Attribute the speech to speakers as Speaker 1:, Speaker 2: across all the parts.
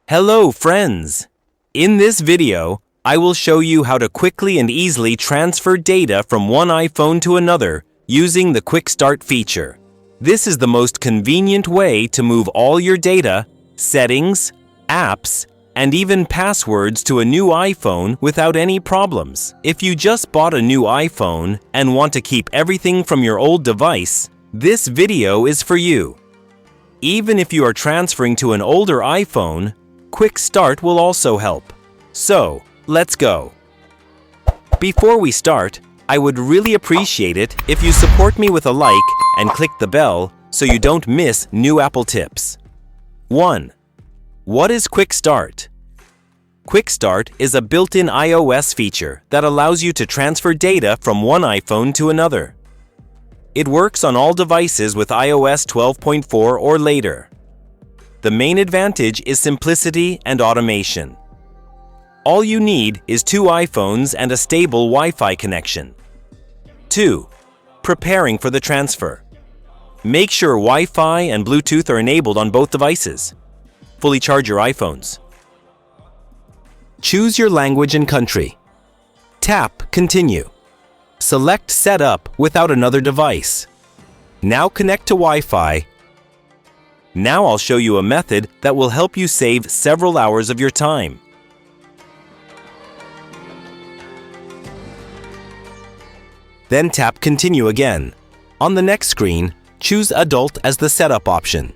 Speaker 1: Hello, friends! In this video, I will show you how to quickly and easily transfer data from one iPhone to another using the Quick Start feature. This is the most convenient way to move all your data, settings, apps, and even passwords to a new iPhone without any problems. If you just bought a new iPhone and want to keep everything from your old device, this video is for you. Even if you are transferring to an older iPhone, Quick Start will also help. So, let's go. Before we start, I would really appreciate it if you support me with a like and click the bell so you don't miss new Apple tips. 1. What is Quick Start? Quick Start is a built-in iOS feature that allows you to transfer data from one iPhone to another. It works on all devices with iOS 12.4 or later. The main advantage is simplicity and automation. All you need is two iPhones and a stable Wi-Fi connection. 2. Preparing for the transfer. Make sure Wi-Fi and Bluetooth are enabled on both devices. Fully charge your iPhones. Choose your language and country. Tap Continue. Select Setup without another device. Now connect to Wi-Fi. Now I'll show you a method that will help you save several hours of your time. Then tap Continue again. On the next screen, choose Adult as the setup option.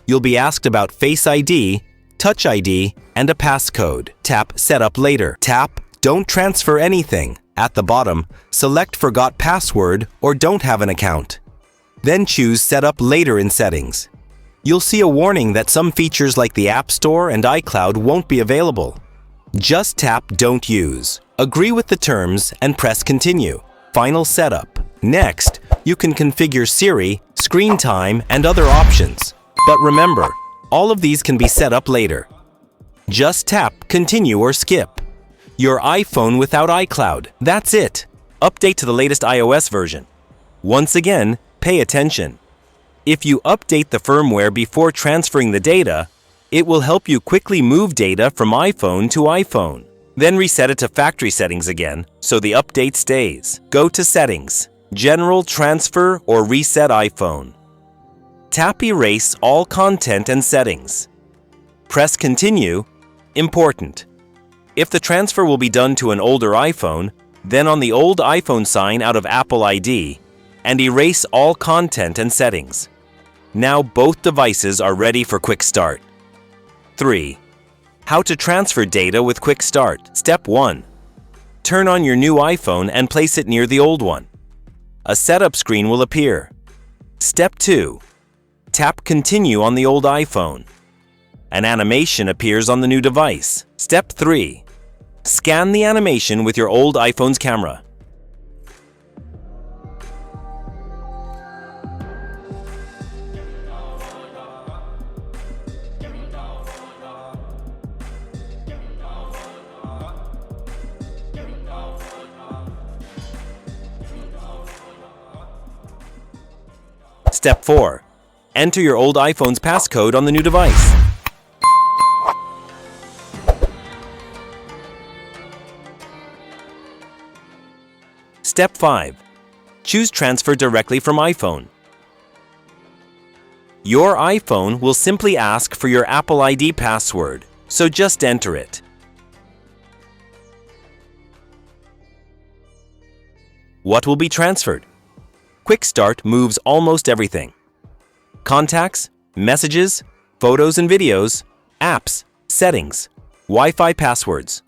Speaker 1: You'll be asked about Face ID, Touch ID, and a passcode. Tap Setup later. Tap Don't transfer anything. At the bottom, select Forgot Password or Don't have an account. Then choose Setup later in Settings. You'll see a warning that some features like the App Store and iCloud won't be available. Just tap Don't Use. Agree with the terms and press Continue. Final setup. Next, you can configure Siri, screen time, and other options. But remember, all of these can be set up later. Just tap Continue or Skip. Your iPhone without iCloud. That's it. Update to the latest iOS version. Once again, pay attention. If you update the firmware before transferring the data, it will help you quickly move data from iPhone to iPhone. Then reset it to factory settings again, so the update stays. Go to Settings, General Transfer or Reset iPhone. Tap Erase all content and settings. Press Continue. Important. If the transfer will be done to an older iPhone, then on the old iPhone sign out of Apple ID and erase all content and settings. Now both devices are ready for Quick Start. 3. How to transfer data with Quick Start. Step 1. Turn on your new iPhone and place it near the old one. A setup screen will appear. Step 2. Tap Continue on the old iPhone. An animation appears on the new device. Step 3. Scan the animation with your old iPhone's camera. Step 4. Enter your old iPhone's passcode on the new device. Step 5. Choose Transfer directly from iPhone. Your iPhone will simply ask for your Apple ID password, so just enter it. What will be transferred? Quick Start moves almost everything. Contacts, messages, photos and videos, apps, settings, Wi-Fi passwords.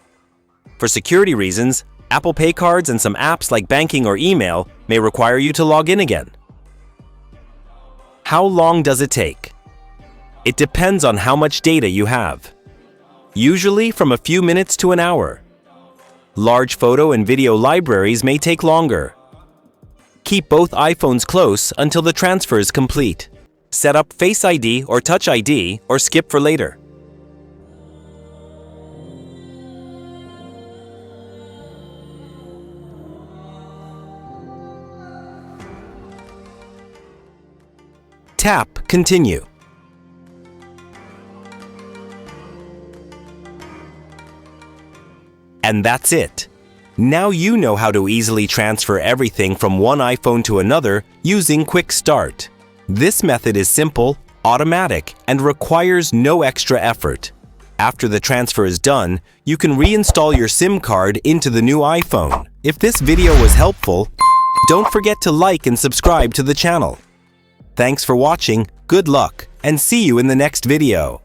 Speaker 1: For security reasons, Apple Pay cards and some apps like banking or email may require you to log in again. How long does it take? It depends on how much data you have. Usually from a few minutes to an hour. Large photo and video libraries may take longer. Keep both iPhones close until the transfer is complete. Set up Face ID or Touch ID or skip for later. Tap Continue. And that's it. Now you know how to easily transfer everything from one iPhone to another using Quick Start. This method is simple, automatic, and requires no extra effort. After the transfer is done, you can reinstall your SIM card into the new iPhone. If this video was helpful, don't forget to like and subscribe to the channel. Thanks for watching, good luck, and see you in the next video.